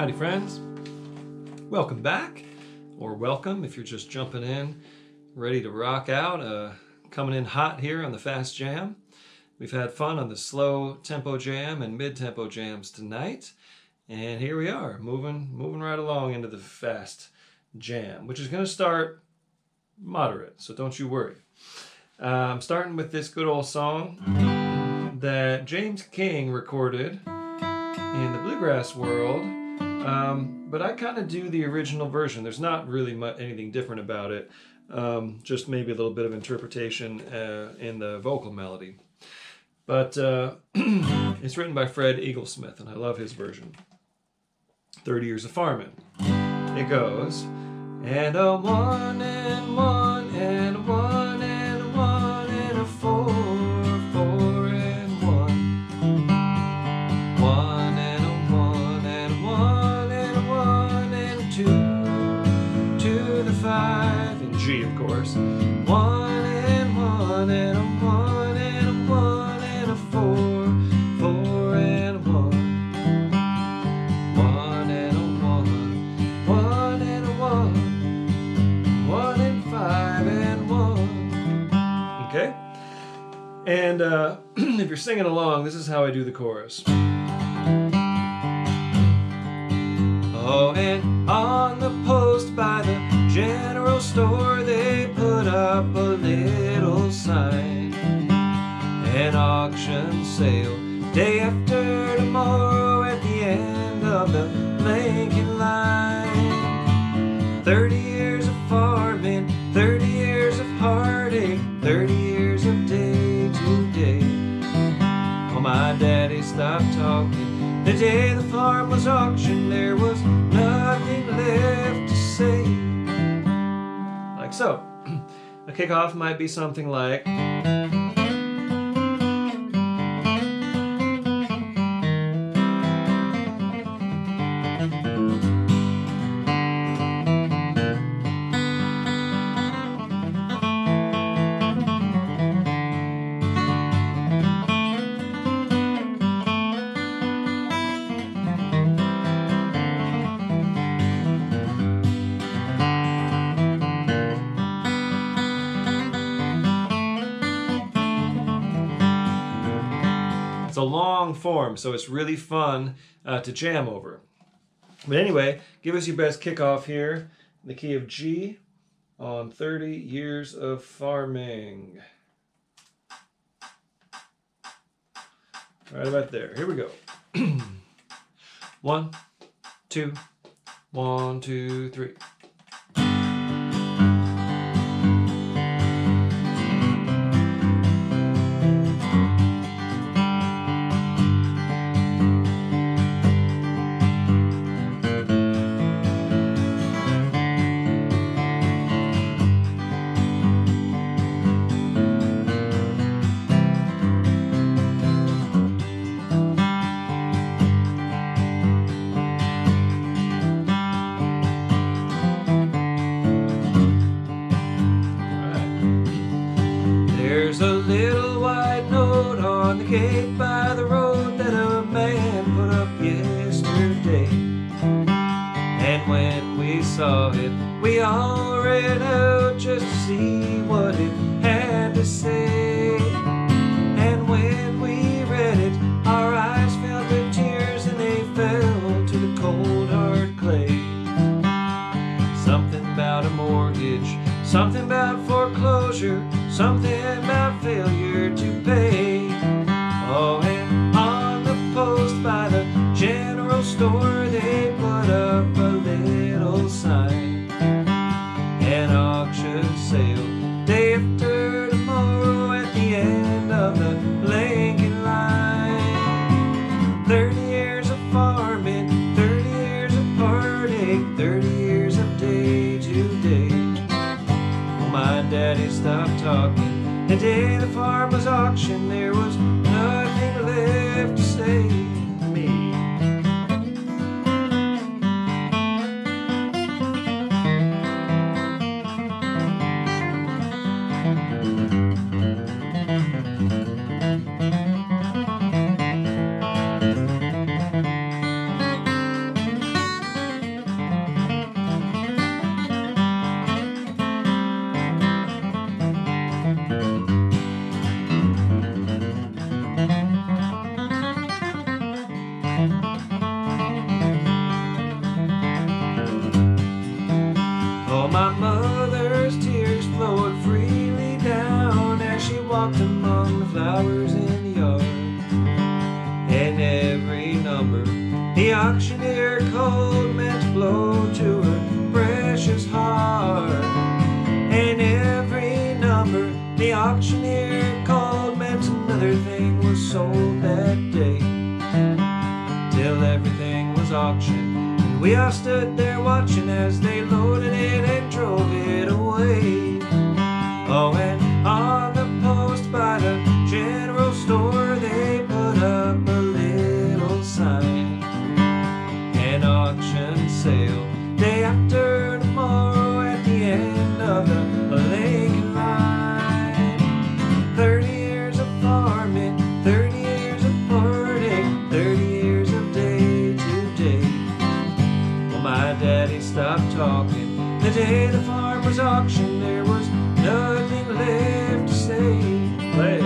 Howdy friends, welcome back, or welcome if you're just jumping in, ready to rock out, coming in hot here on the Fast Jam. We've had fun on the slow tempo jam and mid-tempo jams tonight, and here we are, moving right along into the Fast Jam, which is going to start moderate, so don't you worry. I'm starting with this good old song that James King recorded in the bluegrass world, but I kind of do the original version. There's not really anything different about it, just maybe a little bit of interpretation in the vocal melody. But it's written by Fred Eaglesmith, and I love his version. 30 Years of Farming. It goes, and a one and one and a one and a one and a four, four and one, one and a one and a one and a one and a two, to the five, in G of course, one and one and a one and a one and a four, four and a one. Okay, and if you're singing along, this is how I do the chorus. Oh, and on the post by the general store, they put up a little sign, an auction sale day after tomorrow at the end of the Lincoln line. 30 years of farming, 30 years of heartache, 30 years of day to day. Oh, my daddy stopped talking the day the farm was auctioned. There was nothing left to say. Like so. A kickoff might be something like, it's a long form, so it's really fun to jam over. But anyway, give us your best kickoff here in the key of G on 30 Years of Farming. Right about there. Here we go. 1, 2, 1, 2, 3. There's a little white note on the gate by the road that a man put up yesterday. And when we saw it, we all ran out just to see what it had to say. And when we read it, our eyes filled with tears and they fell to the cold hard clay. Something about a mortgage, something about foreclosure, something about failure to pay. Oh, and on the post by the general store, they put up a little sign, an auction sale day after tomorrow at the end of the Lincoln line. 30 years of farming, 30 years of heartache, 30 years of day to day. My daddy stopped talking the day the farm was auctioned. There was nothing left to say to me. Oh, my mother's tears flowed freely down as she walked among the flowers in the yard. And every number the auctioneer called meant to blow to her precious heart. And every number the auctioneer called meant another thing was sold that day. Till everything was auctioned, and we all stood there watching as they loaded it and drove it away. Oh, and on the post by the general store they put up a little sign: an auction sale day after tomorrow at the end of the Lincoln line. 30 years of farming, 30 years of heartache, 30 years of day to day. Well, my daddy stopped talking the day the farm was auctioned. There was nothing left to say. Play.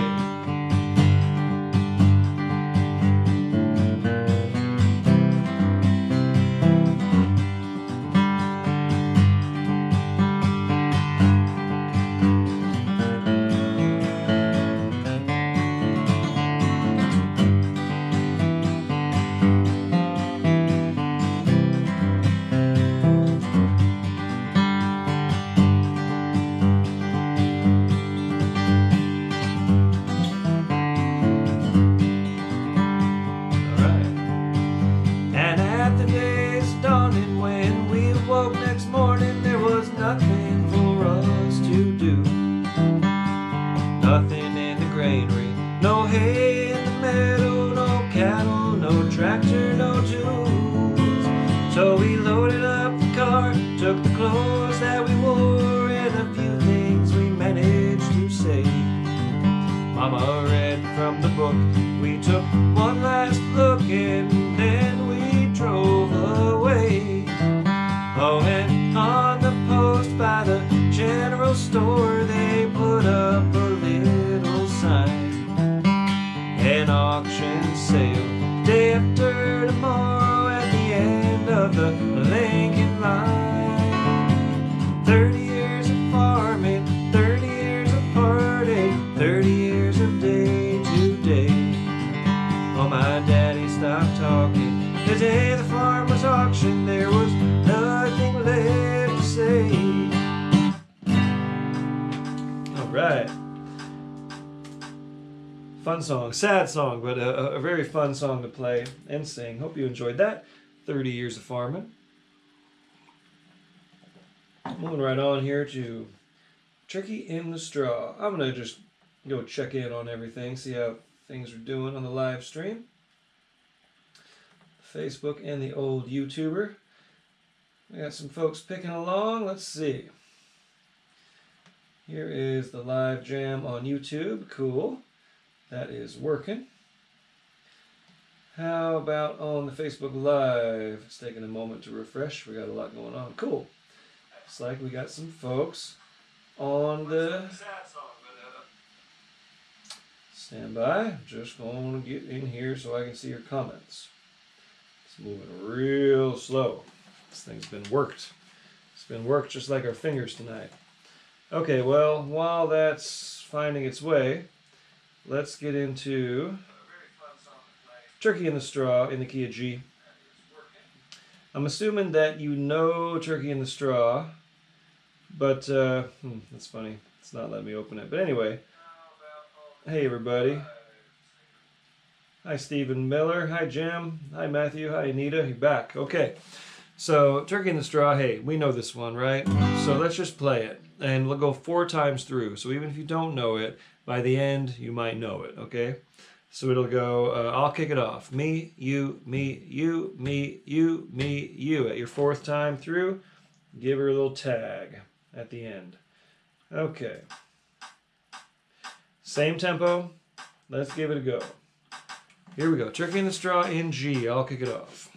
Nothing in the granary, no hay in the meadow, no cattle, no tractor, no tools. So we loaded up the car, took the clothes that we wore, and a few things we managed to save. Mama read from the book, we took one last look, and then we drove away. Oh, and on the post by the general store they put up a little sign: an auction sale day after tomorrow at the end of the Lincoln line. 30 years of farming, 30 years of heartache, 30 years of day to day. Oh, my daddy stopped talking the day the farm was auctioned. There was nothing left to say. Right. Fun song, sad song, but a very fun song to play and sing. Hope you enjoyed that. 30 years of farming. Moving right on here to Turkey in the Straw. I'm going to just go check in on everything, see how things are doing on the live stream. Facebook and the old YouTuber. We got some folks picking along. Let's see. Here is the live jam on YouTube. Cool. That is working. How about on the Facebook Live? It's taking a moment to refresh. We got a lot going on. Cool. Looks like we got some folks on the stand by. I'm just going to get in here so I can see your comments. It's moving real slow. This thing's been worked. It's been worked just like our fingers tonight. Okay, well, while that's finding its way, let's get into Turkey in the Straw in the key of G. I'm assuming that you know Turkey in the Straw, but that's funny. It's not letting me open it. But anyway, hey everybody. Hi Stephen Miller. Hi Jim. Hi Matthew. Hi Anita. You're back. Okay. So Turkey in the Straw, hey, we know this one, right? So let's just play it. And we'll go 4 times through. So even if you don't know it, by the end, you might know it, okay? So it'll go, I'll kick it off. Me, you, me, you, me, you, me, you. At your 4th time through, give her a little tag at the end. Okay. Same tempo. Let's give it a go. Here we go. Turkey in the Straw in G. I'll kick it off.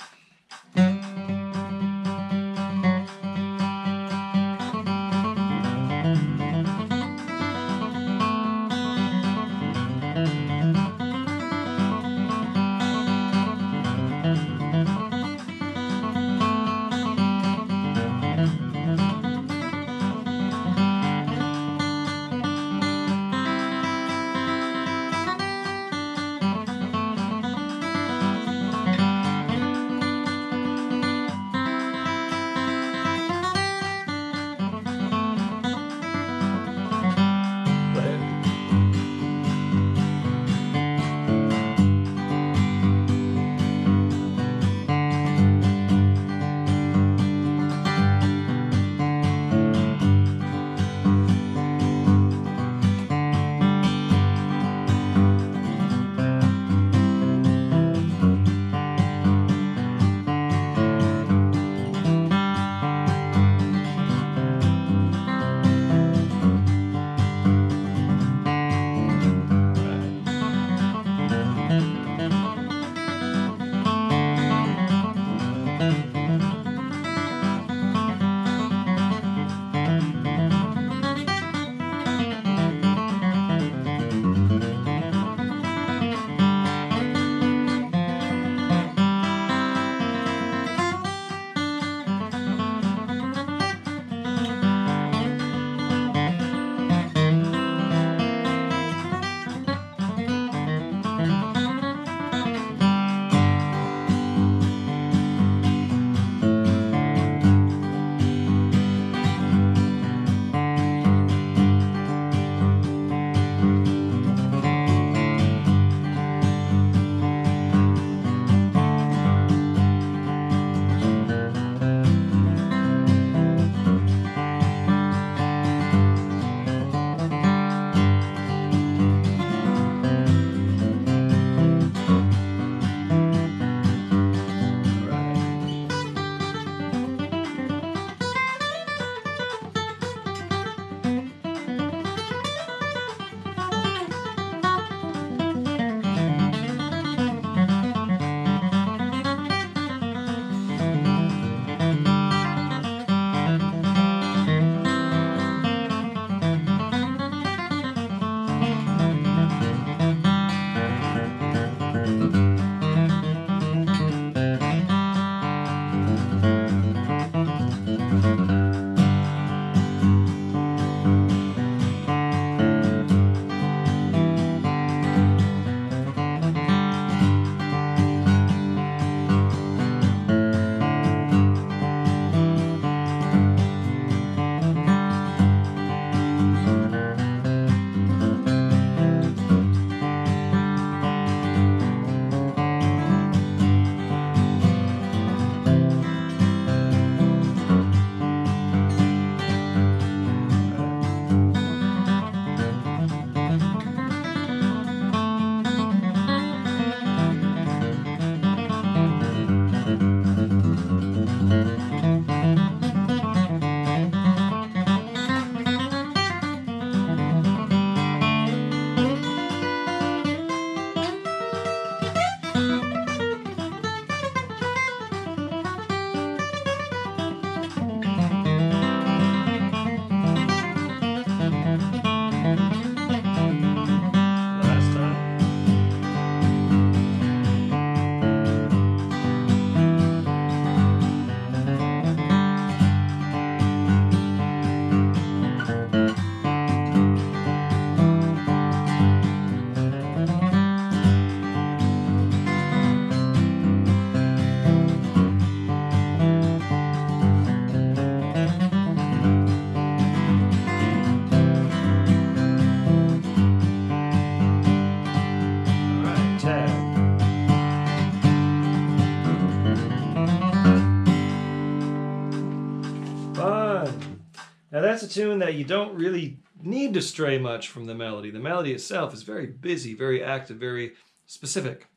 Now that's a tune that you don't really need to stray much from the melody. The melody itself is very busy, very active, very specific.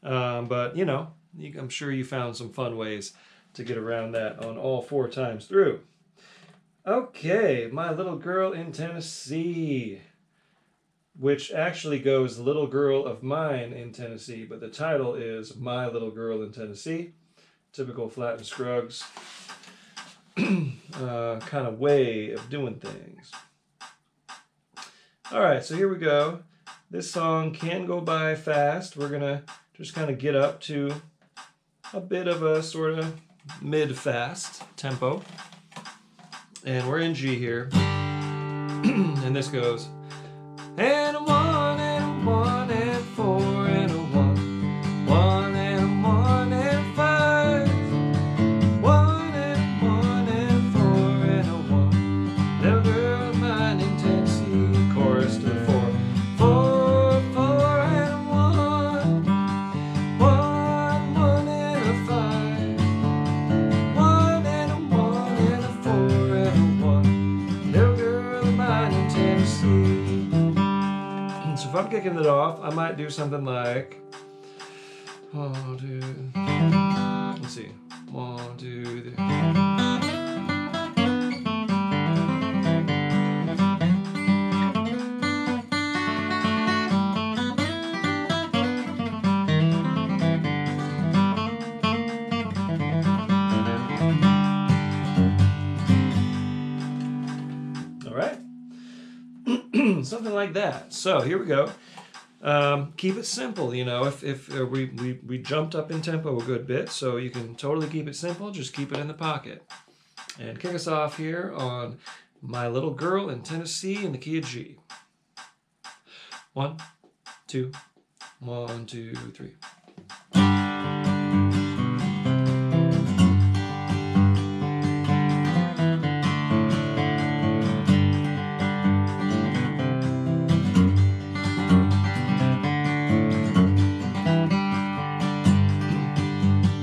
But, you know, I'm sure you found some fun ways to get around that on all 4 times through. Okay, My Little Girl in Tennessee, which actually goes Little Girl of Mine in Tennessee, but the title is My Little Girl in Tennessee. Typical Flatt and Scruggs kind of way of doing things. All right, so here we go. This song can go by fast. We're going to just kind of get up to a bit of a sort of mid-fast tempo. And we're in G here. And this goes, and a 1 and a 1 and 4 and a 1. 1 and a 1 and 5. 1 and a 1 and 4 and a 1. Little girl of mine in Tennessee. Chorus to 4. 4, 4 and a 1. 1, 1 and a 5. 1 and a 1 and a 4 and a 1. Little girl of mine in Tennessee. So if I'm kicking it off, I might do something like 1, 2. Let's see. 1, 2, 3. All right. Something like that. So here we go. Keep it simple, you know. If we jumped up in tempo a good bit, so you can totally keep it simple. Just keep it in the pocket. And kick us off here on My Little Girl in Tennessee in the key of G. 1, 2, 1, 2, 3.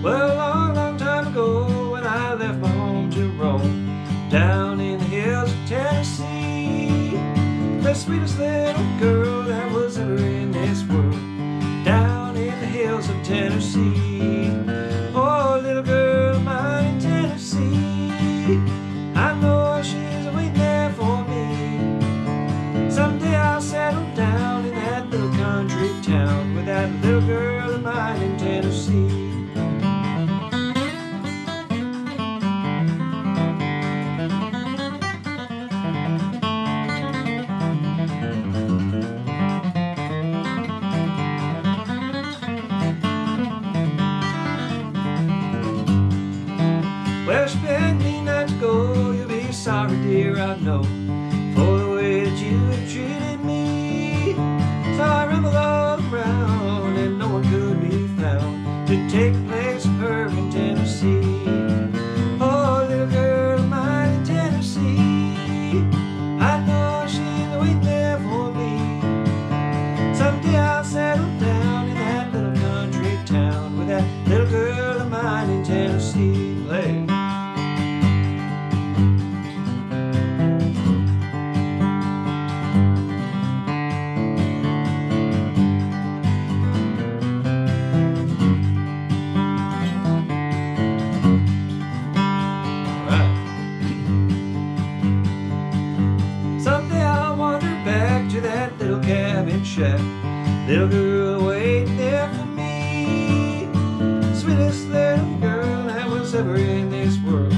Well, a long, long time ago, when I left my home to roam down in the hills of Tennessee, the sweetest little girl that was ever in this world, down in the hills of Tennessee. Oh, little girl of mine in Tennessee, I know she's waiting there for me. Someday I'll settle down in that little country town with that little girl of mine in Tennessee. Well, she begged me not to go, you'll be sorry, dear, I know, for the way that you have treated me. So I rambled all around, and no one could be found to take the place of her in Tennessee. Oh, little girl of mine in Tennessee, I know she's waiting there for me. Someday I'll settle down in that little country town with that little girl of mine in Tennessee. Play. Shack. Little girl waiting there for me, sweetest little girl that was ever in this world,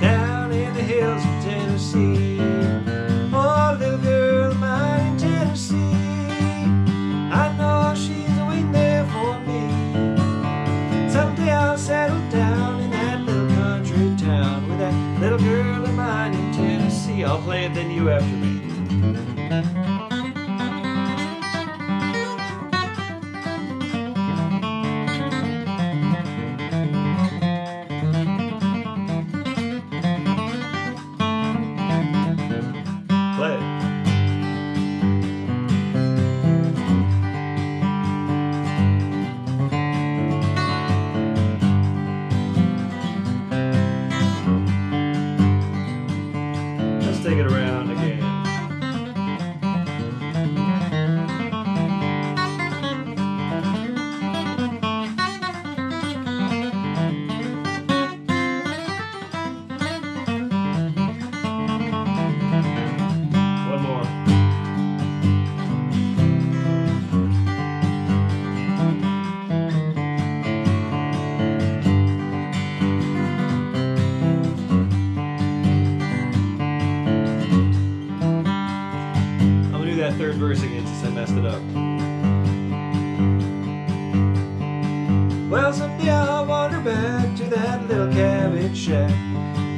down in the hills of Tennessee. Oh, little girl of mine in Tennessee, I know she's waiting there for me. Someday I'll settle down in that little country town with that little girl of mine in Tennessee. I'll play it, then you after me. messed it up. Well, someday I'll wander back to that little cabin shack.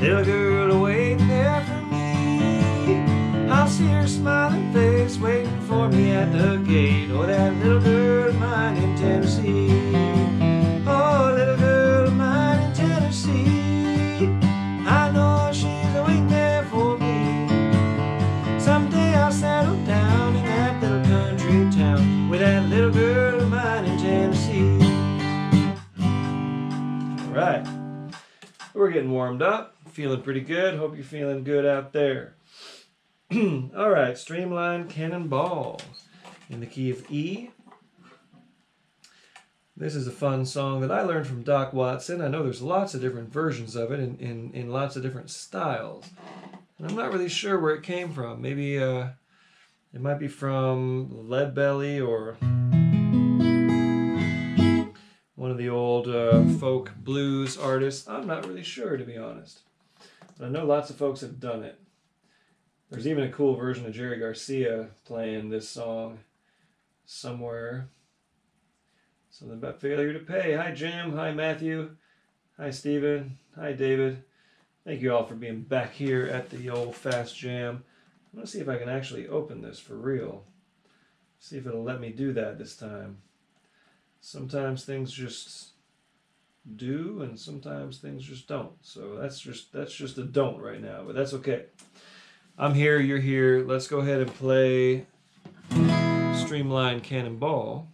Little girl waiting there for me. I'll see her smiling face waiting for me at the gate. Oh, that little girl of mine in Tennessee. Oh, little girl of mine in Tennessee. I know she's waiting there for me. Someday I'll settle down in that little country town with that little girl of mine in Tennessee. All right, we're getting warmed up, feeling pretty good. Hope you're feeling good out there. All right, Streamlined Cannonball in the key of E. This is a fun song that I learned from Doc Watson. I know there's lots of different versions of it in lots of different styles. And I'm not really sure where it came from. Maybe it might be from Leadbelly or one of the old folk blues artists. I'm not really sure, to be honest. But I know lots of folks have done it. There's even a cool version of Jerry Garcia playing this song somewhere. Something about failure to pay. Hi, Jim. Hi, Matthew. Hi, Stephen. Hi, David. Thank you all for being back here at the old Fast Jam. I'm going to see if I can actually open this for real. See if it'll let me do that this time. Sometimes things just do, and sometimes things just don't. So that's just a don't right now, but that's okay. I'm here, you're here. Let's go ahead and play Streamlined Cannonball,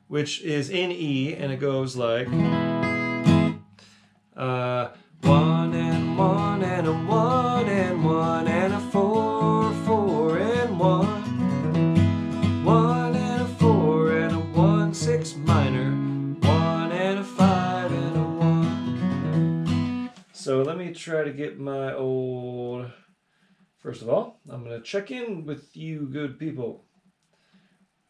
which is in E, and it goes like 1 and 1 and a 1 and 1 and a 4, 4 and 1, 1 and a 4 and a 1, 6 minor, 1 and a 5 and a 1. So let me try to get my old. First of all, I'm going to check in with you good people.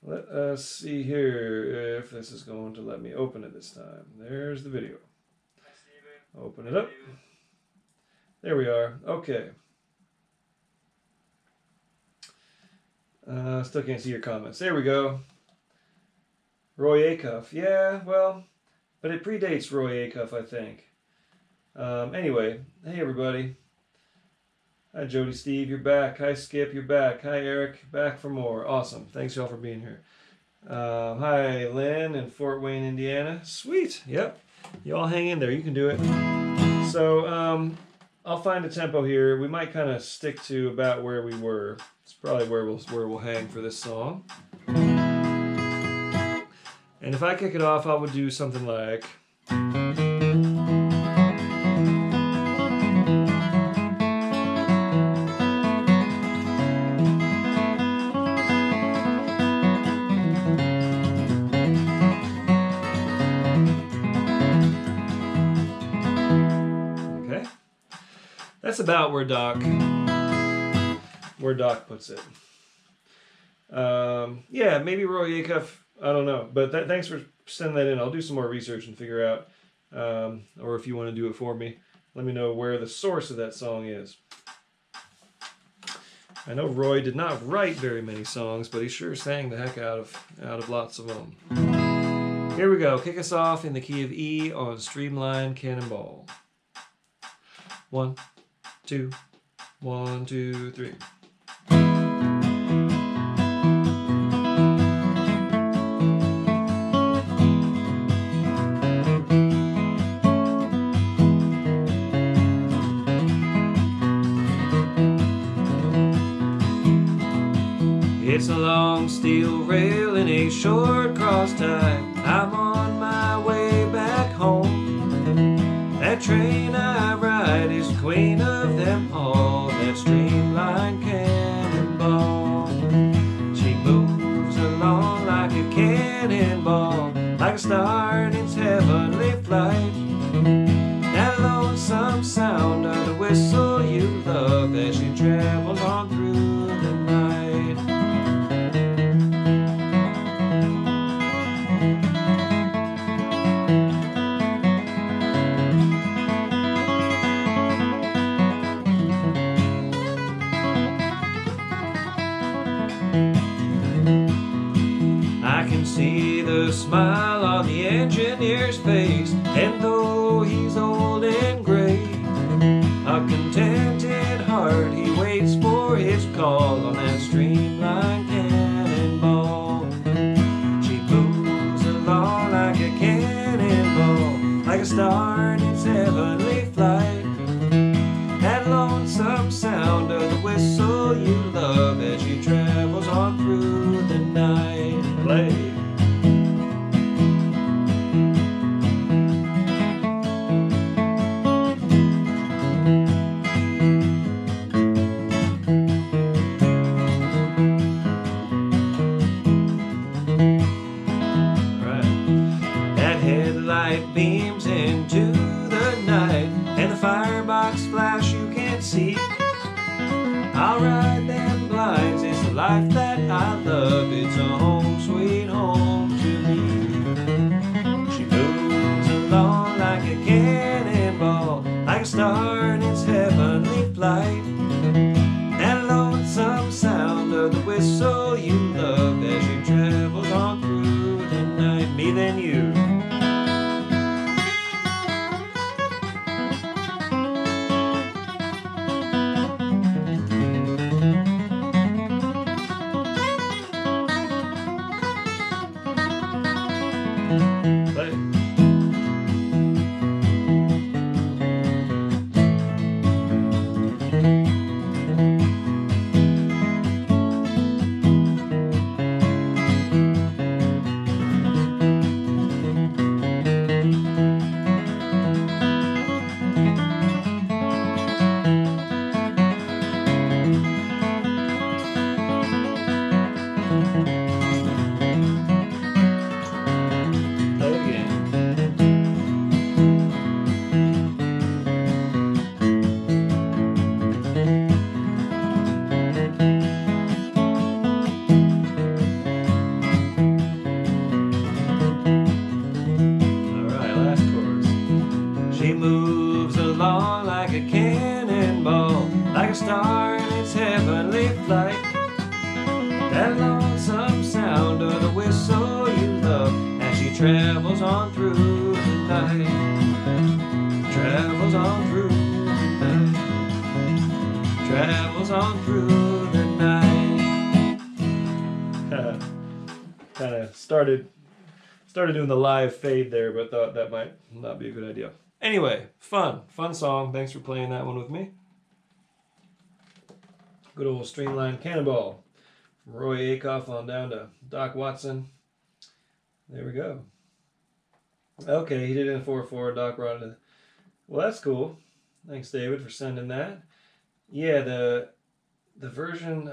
Let us see here if this is going to let me open it this time. There's the video. Open it up. There we are. Okay. Still can't see your comments. There we go. Roy Acuff. Yeah, well, but it predates Roy Acuff, I think. Anyway, hey everybody. Hi Jody Steve, you're back. Hi Skip, you're back. Hi Eric, back for more. Awesome. Thanks y'all for being here. Hi Lynn in Fort Wayne, Indiana. Sweet. Yep. You all hang in there. You can do it. So I'll find a tempo here. We might kind of stick to about where we were. It's probably where we'll hang for this song. And if I kick it off, I would do something like. That's about where Doc puts it. Yeah, maybe Roy Acuff. I don't know, but thanks for sending that in. I'll do some more research and figure out, or if you want to do it for me, let me know where the source of that song is. I know Roy did not write very many songs, but he sure sang the heck out of lots of them. Here we go. Kick us off in the key of E on Streamlined Cannonball. 1, 2, 1, 2, 3. It's a long steel rail and a short cross tie. I'm on my way back home. That train I ride is the queen of them all, that streamlined cannonball. She moves along like a cannonball, like a star in its heavenly flight. That lonesome sound of the whistle you love as she travels on through the night. engineer's face, and though he's old and gray, a contented heart he waits for his call on that streamlined cannonball. She moves along like a cannonball, like a star in its heavenly flight. That lonesome sound of the whistle you love as she travels on through the night. Play. Headlight beams into the night, and the firebox flash you can't see. I'll ride them blinds, it's the life that I love. It's a home sweet home to me. She moves along like a cannonball, like a star in its heavenly flight. That lonesome sound of the whistle you love as she travels on through the night. Me then you. She moves along like a cannonball, like a star in its heavenly flight. That lonesome sound of the whistle you love as she travels on through the night. Travels on through the night. Travels on through the night. Kind of started doing the live fade there, but thought that might not be a good idea. Anyway, fun song. Thanks for playing that one with me. Good old Streamlined Cannonball. From Roy Acuff on down to Doc Watson. There we go. Okay, he did it in 4/4. Doc brought it in. Well, that's cool. Thanks, David, for sending that. Yeah, the version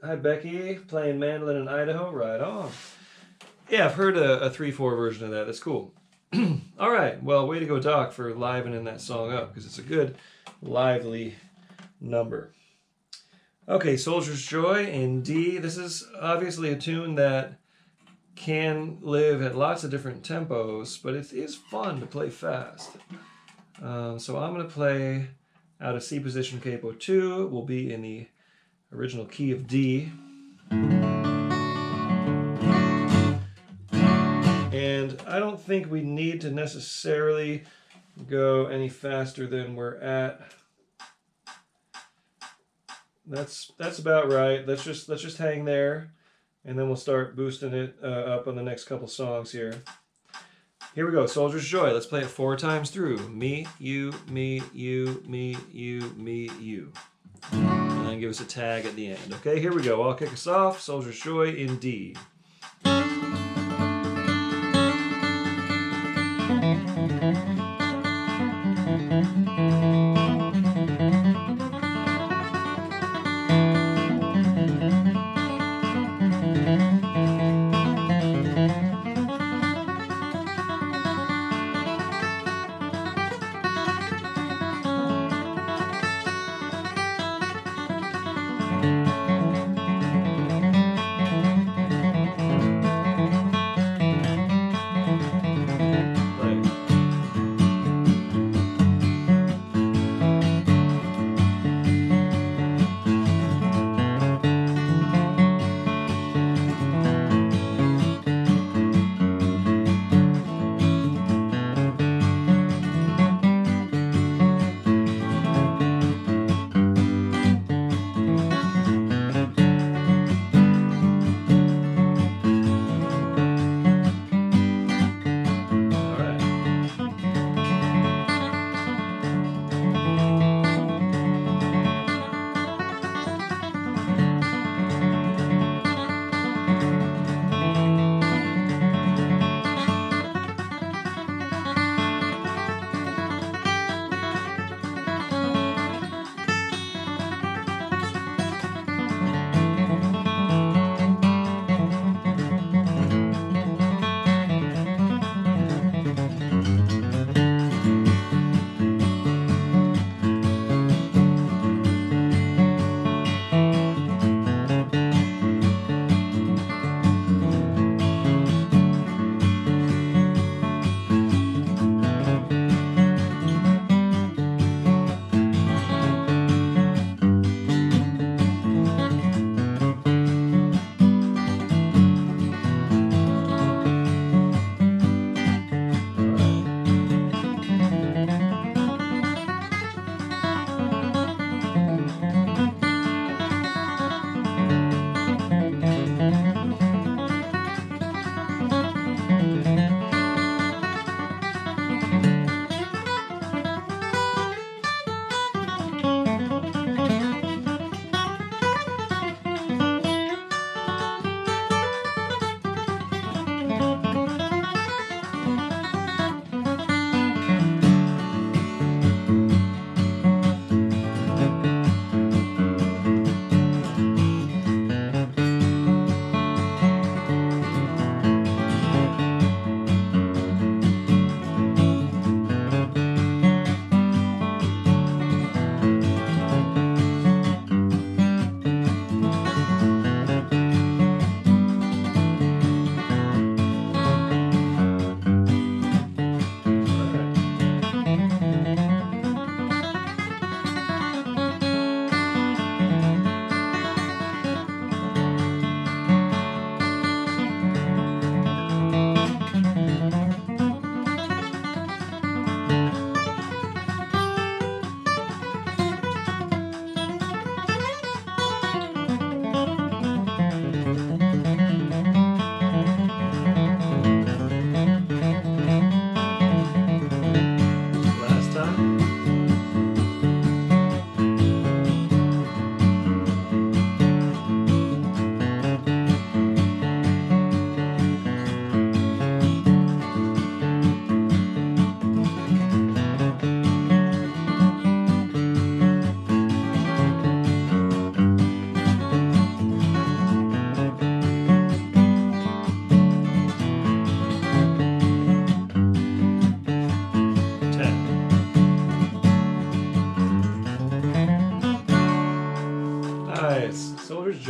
Hi, Becky, playing mandolin in Idaho. Right on. Yeah, I've heard a 3/4 version of that. That's cool. All right, well, way to go, Doc, for livening that song up, because it's a good, lively number. Okay, Soldier's Joy in D. This is obviously a tune that can live at lots of different tempos, but it is fun to play fast. So I'm going to play out of C position capo 2. We'll be in the original key of D. And I don't think we need to necessarily go any faster than we're at. That's about right. Let's just hang there, and then we'll start boosting it up on the next couple songs here. Here we go, Soldier's Joy. Let's play it 4 times through. Me, you, me, you, me, you, me, you. And then give us a tag at the end. Okay, here we go. I'll kick us off. Soldier's Joy in D.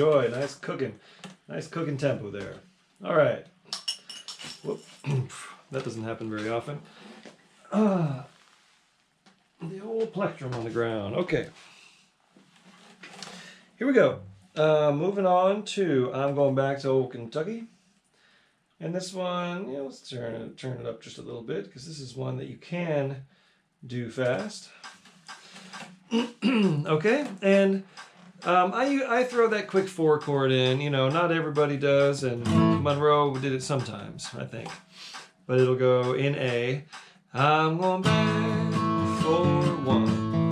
enjoy. Nice cooking tempo there. All right. Whoop. That doesn't happen very often. The old plectrum on the ground. Okay. Here we go. Moving on to I'm Going Back to Old Kentucky. And this one, let's turn it up just a little bit, because this is one that you can do fast. Okay, and I throw that quick 4-chord in. Not everybody does, and Monroe did it sometimes, I think. But it'll go in A. I'm going back for one.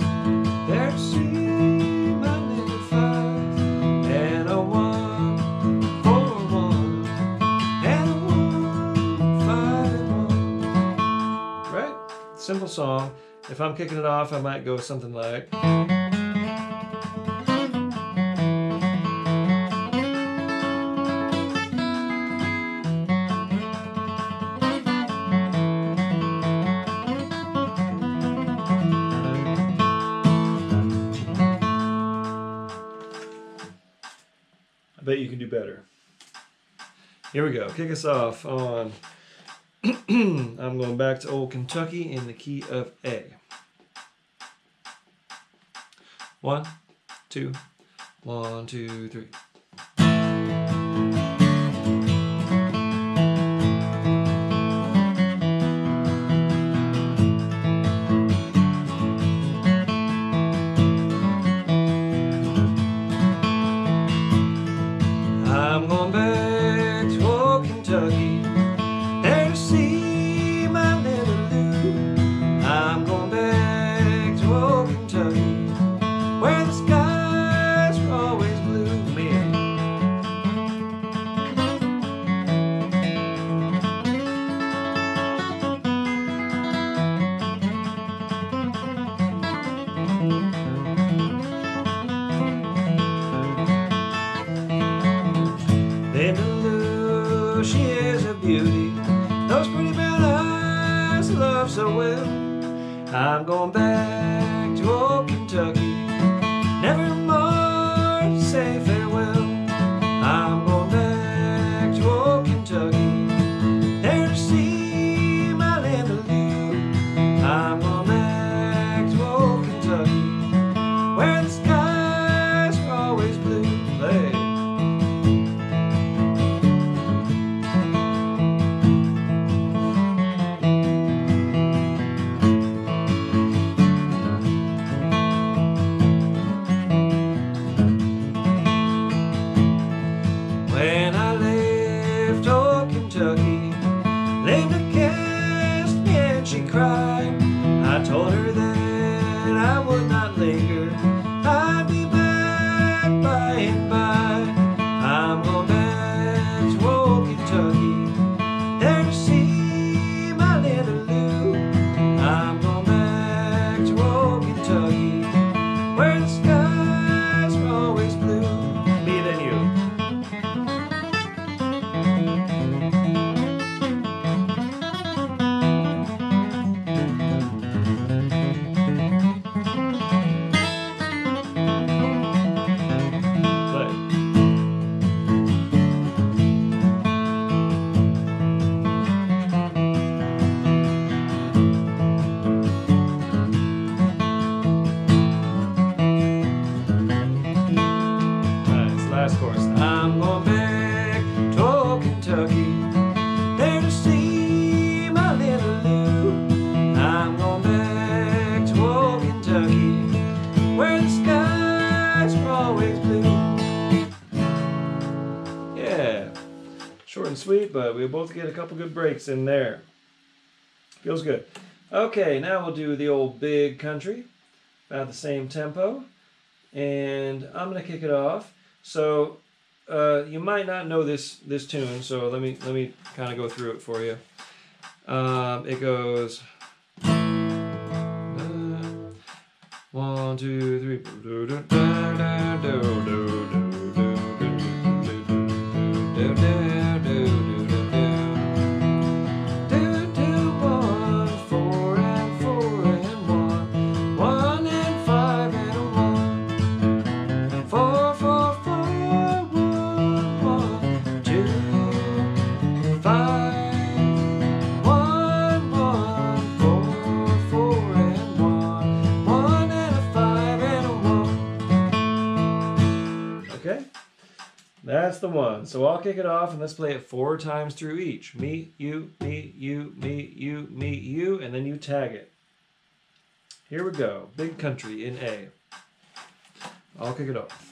There to see my little five, and a 1 for 1, and a 1, 5 and 1. Right? Simple song. If I'm kicking it off, I might go something like. I bet you can do better. Here we go. Kick us off on I'm Going Back to Old Kentucky in the key of A. 1, 2, 1, 2, 3. I'm going back to old Kentucky, there to see my little Lou. I'm going back to old Kentucky, where the skies were always blue. Man. Linda Lou, she is a beauty. Those pretty brown eyes I love so well. I'm going back to old Kentucky, never more to say farewell. I'm going back to old Kentucky, there to see my Linda Lou. I'm going back to old Kentucky, where the skies were always blue. Hey. When I left old Kentucky, Linda kissed me and she cried. I told her that I would not linger, I'd be back by and by. I'm going back to old Kentucky, there to see my Linda Lou. I'm going back to old Kentucky, where the skies were always blue. Me than you. Last chorus. I'm going back to old Kentucky, there to see my little Lou. I'm going back to old Kentucky, where the skies were always blue. Yeah, short and sweet, but we'll both get a couple good breaks in there. Feels good. Okay, now we'll do the old big country, about the same tempo, and I'm going to kick it off. So you might not know this tune, so let me kind of go through it for you. It goes 1, 2, 3. That's the one. So I'll kick it off and let's play it 4 times through each. Me, you, me, you, me, you, me, you, and then you tag it. Here we go. Big Country in A. I'll kick it off.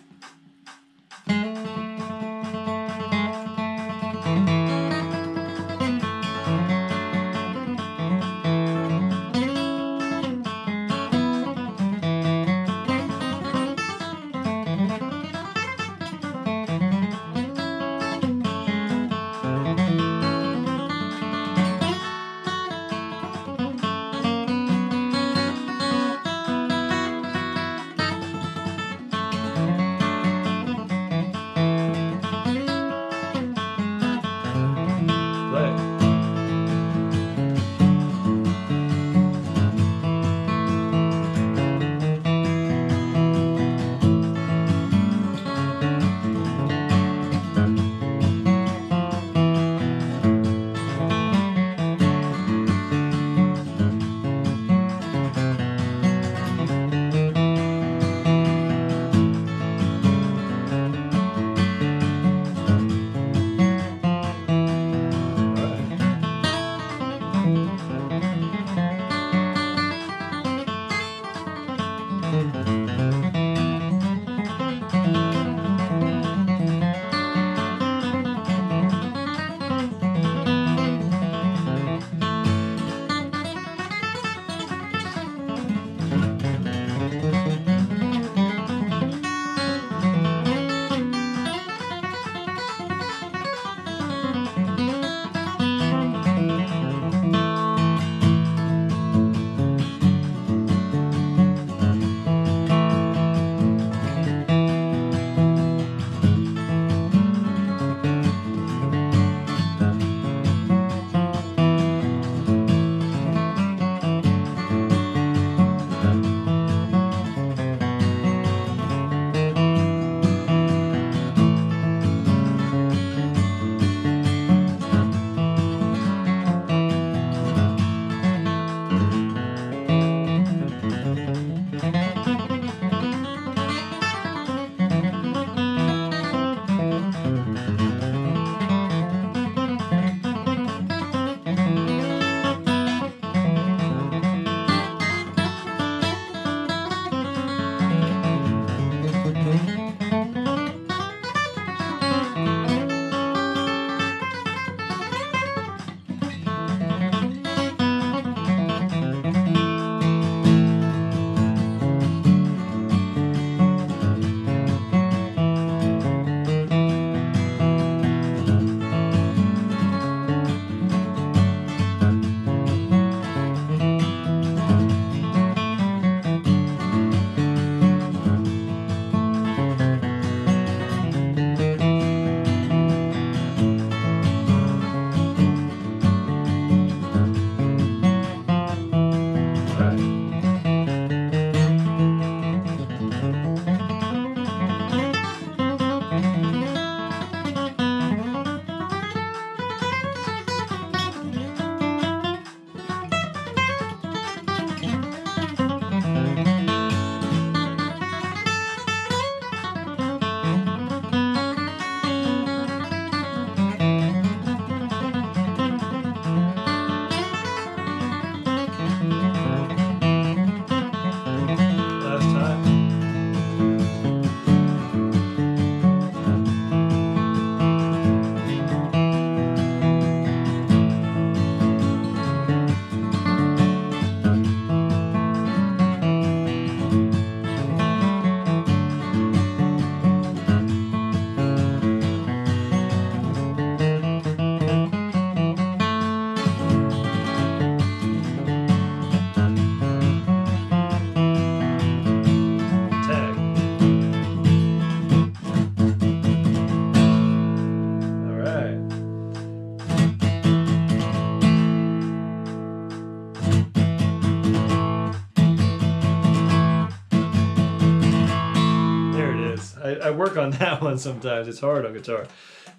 I work on that one sometimes. It's hard on guitar.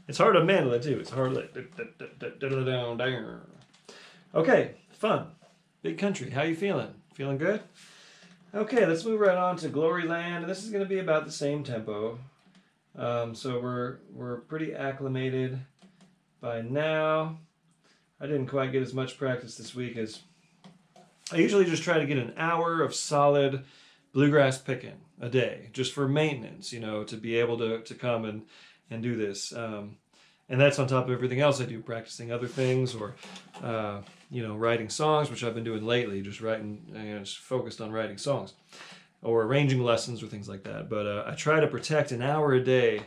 It's hard on mandolin too. It's hard like down. Okay, fun. Big Country. How you feeling? Feeling good? Okay, let's move right on to Gloryland. This is going to be about the same tempo. So we're pretty acclimated by now. I didn't quite get as much practice this week as I usually just try to get an hour of solid bluegrass picking a day, just for maintenance, you know, to be able to come and do this. And that's on top of everything else I do, practicing other things or, you know, writing songs, which I've been doing lately, just writing, you know, just focused on writing songs or arranging lessons or things like that. But I try to protect an hour a day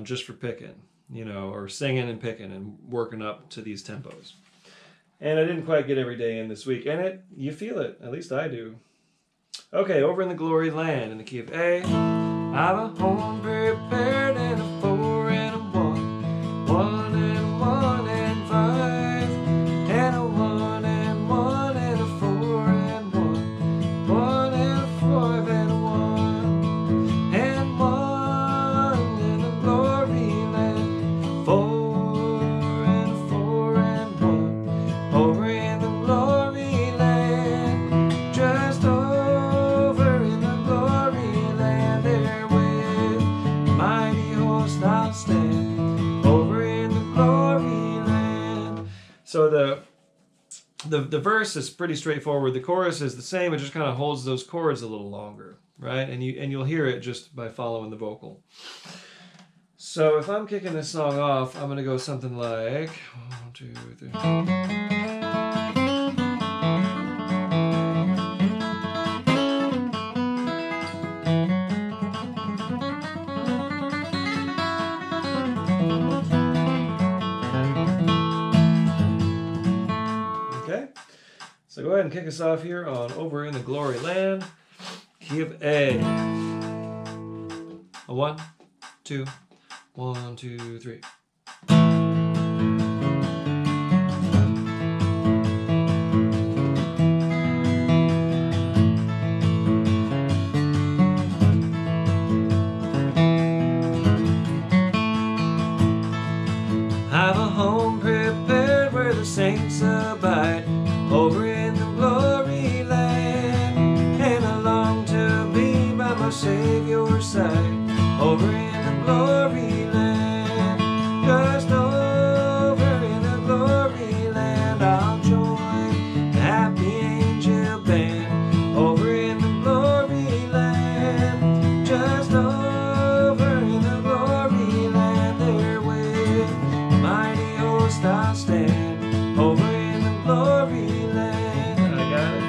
just for picking, you know, or singing and picking and working up to these tempos. And I didn't quite get every day in this week. And you feel it, at least I do. Okay, over in the glory land in the key of A. I've a home prepared and a 4 and a 1, 1 and 1 and 5, and a 1 and 1 and a 4 and 1, 1 and a 5 and a 1, and 1 in the glory land, 4 and a 4 and 1, over in the glory land, just over in the glory land, there with mighty host I'll stand, over in the glory land. So the verse is pretty straightforward. The chorus is the same. It just kind of holds those chords a little longer, right? And you'll hear it just by following the vocal. So if I'm kicking this song off, I'm going to go something like 1, 2, 3. Okay, so go ahead and kick us off here on Over in the Glory Land, key of A. A 1, 2, 1, 2, 3. I've a home prepared where the saints abide, over in the glory land, and I long to be by my Savior's side, over in the glory land, just over in the glory land, I'll join the happy angel band, over in the glory land, just over in the glory land, there with mighty host I'll stand, over in the glory land. I got it.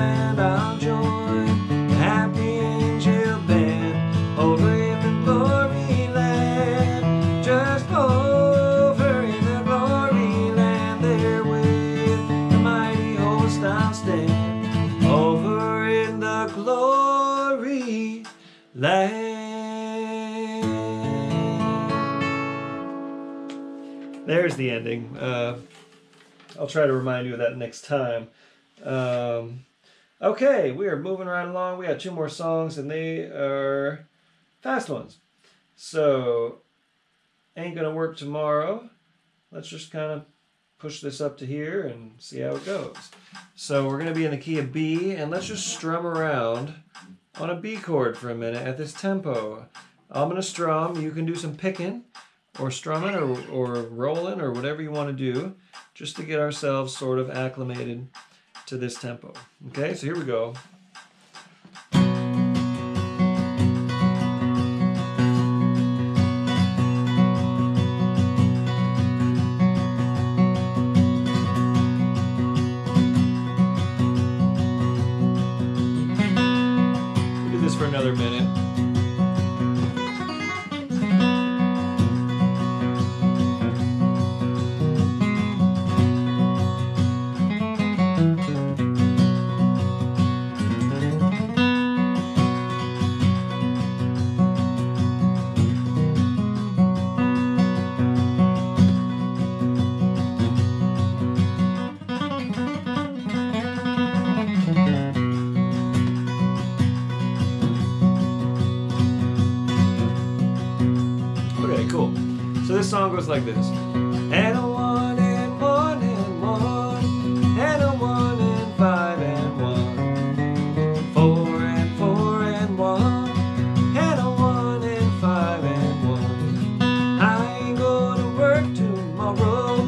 Gloryland, I'll join the happy angel band over in the Gloryland. Just over in the Gloryland, there with the mighty host I'll stand. Over in the Gloryland. There's the ending. I'll try to remind you of that next time. Okay, we are moving right along. We got 2 more songs, and they are fast ones. So, Ain't Gonna Work Tomorrow. Let's just kind of push this up to here and see how it goes. So we're going to be in the key of B, and let's just strum around on a B chord for a minute at this tempo. I'm going to strum. You can do some picking or strumming or rolling or whatever you want to do just to get ourselves sort of acclimated to this tempo. Okay, so here we go. We'll do this for another minute. Cool. So this song goes like this. And a 1 and 1 and 1, and a 1 and 5 and 1, 4 and 4 and 1, and a 1 and 5 and 1. I ain't gonna work tomorrow.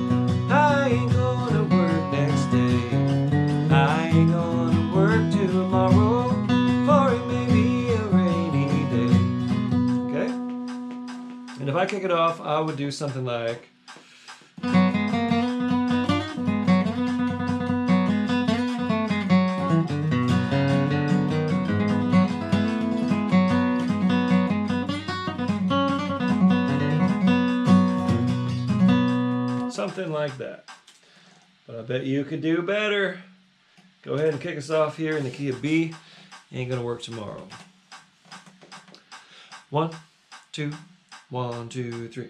I ain't gonna work next day. I ain't gonna work tomorrow, for it may be a rainy day. Okay? And if I kick it off, I would do something like... something like that. But I bet you could do better. Go ahead and kick us off here in the key of B. Ain't gonna work tomorrow. 1, 2, 1, 2, 3.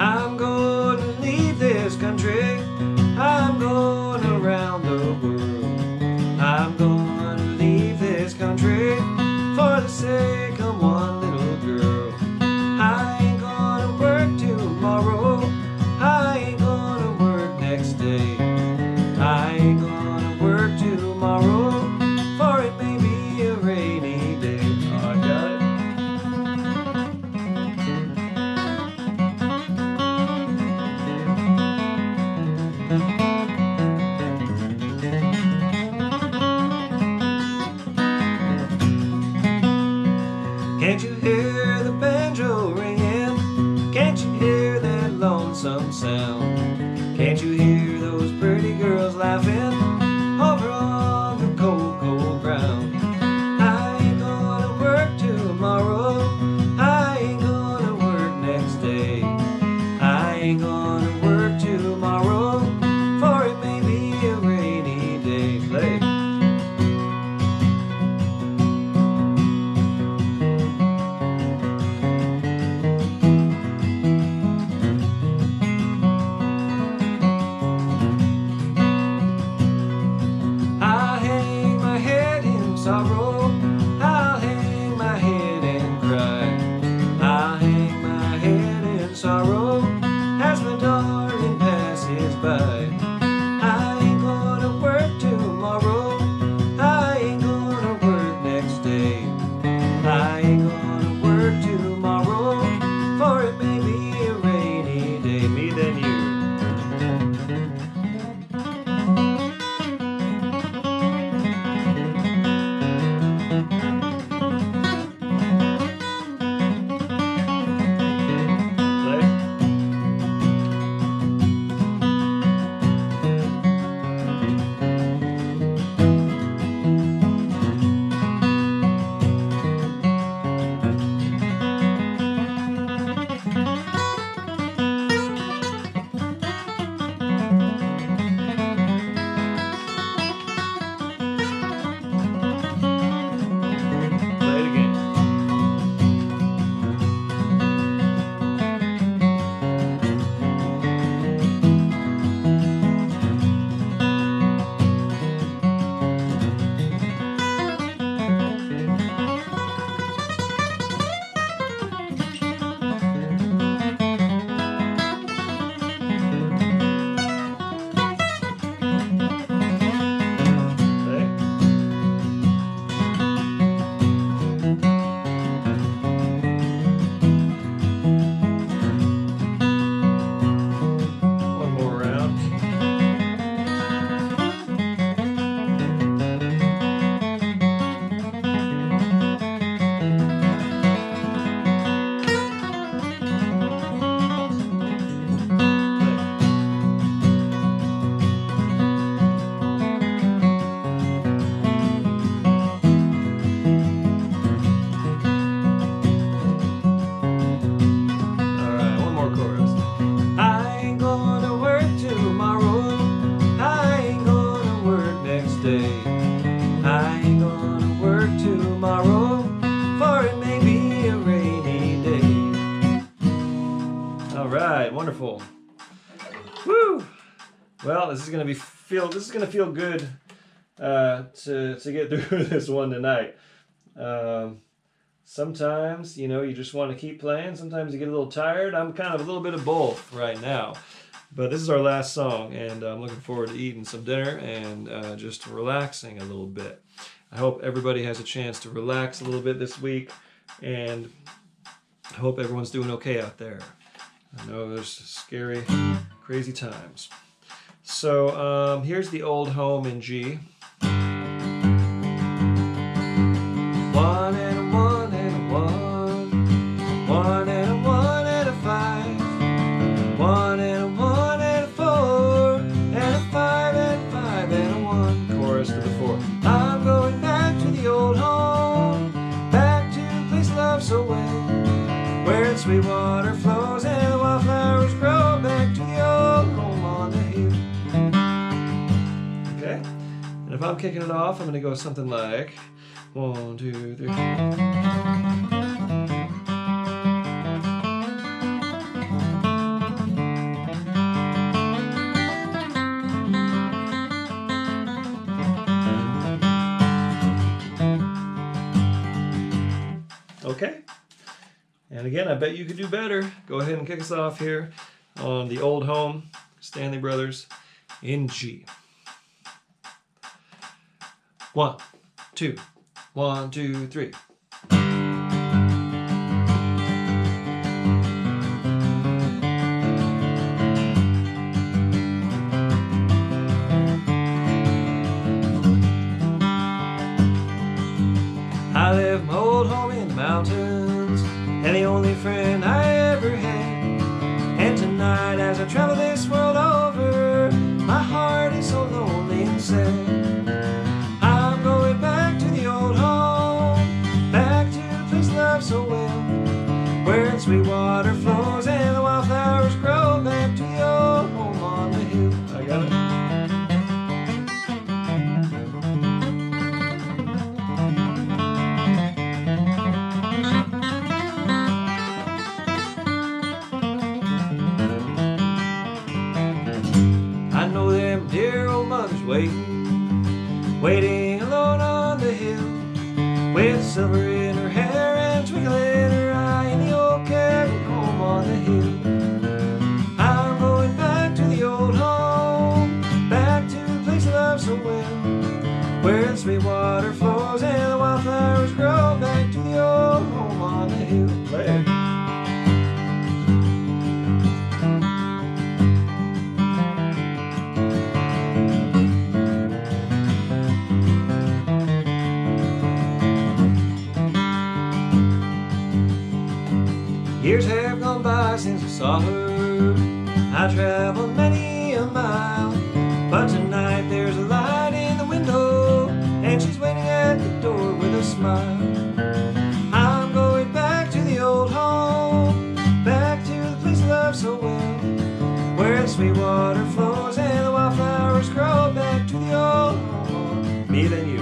I'm going to leave this country. I'm going around the world. I'm going to leave this country for the sake of one little girl. I ain't gonna work tomorrow. I ain't gonna work next day. I ain't gonna work tomorrow, for it may be a rainy day. Oh, I got it. Can't you hear the banjo ringing? Can't you hear that lonesome sound? Can't you hear those pretty girls laughing over on the cold, cold ground? I ain't gonna work tomorrow. I ain't gonna work next day. I ain't gonna work tomorrow, for it may be a rainy day. Play. I'll hang my head in sorrow. I'll hang my head and cry. I'll hang my head in sorrow as my darling passes by. I ain't gonna work tomorrow. I ain't gonna work next day. I ain't gonna work tomorrow, for it may be a rainy day. Me then you. Wonderful. Woo! Well, this is gonna feel good to get through this one tonight. Sometimes, you know, you just want to keep playing. Sometimes you get a little tired. I'm kind of a little bit of both right now. But this is our last song, and I'm looking forward to eating some dinner and just relaxing a little bit. I hope everybody has a chance to relax a little bit this week, and I hope everyone's doing okay out there. I know there's scary, crazy times. So here's the old home in G. 1 and a 1 and a 1, 1 and a 1 and a 5, 1 and a 1 and a 4, and a 5 and 5 and a 1. Chorus to the 4. I'm going back to the old home, back to the place I love so well, where the sweet water flows and the wildflowers grow, back to the old home on the hill. Okay? And if I'm kicking it off, I'm going to go something like 1, 2, 3. Okay? And again, I bet you could do better. Go ahead and kick us off here on the old home, Stanley Brothers, in G. 1, 2, 1, 2, 3. I left my old home in the mountains, and the only friend I ever had. And tonight, as I travel this world over, my heart is so lonely and sad. I'm going back to the old home, back to the place I love so well, where the sweet water flows and the wildflowers grow, back to the old home on the hill. I got it. Waiting alone on the hill, with silver in her hair and twinkle in her eye, in the old cabin home on the hill. I'm going back to the old home, back to the place I love so well, where the sweet water flows and the wildflowers grow, back to the old home on the hill. Play it. Years have gone by since I saw her. I traveled many a mile, but tonight there's a light in the window, and she's waiting at the door with a smile. I'm going back to the old home, back to the place I love so well, where the sweet water flows and the wildflowers grow, back to the old home. Me than you.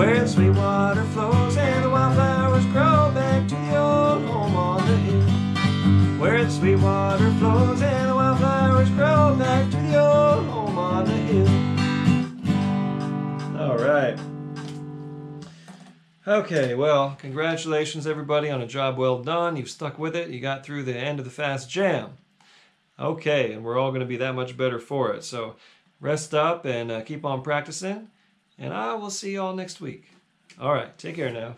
where the sweet water flows and the wildflowers grow back to the old home on the hill. Where the sweet water flows and the wildflowers grow back to the old home on the hill. All right. Okay, well, congratulations everybody on a job well done. You've stuck with it. You got through the end of the fast jam. Okay, and we're all going to be that much better for it. So rest up and keep on practicing. And I will see you all next week. All right, take care now.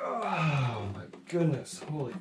Oh my goodness, holy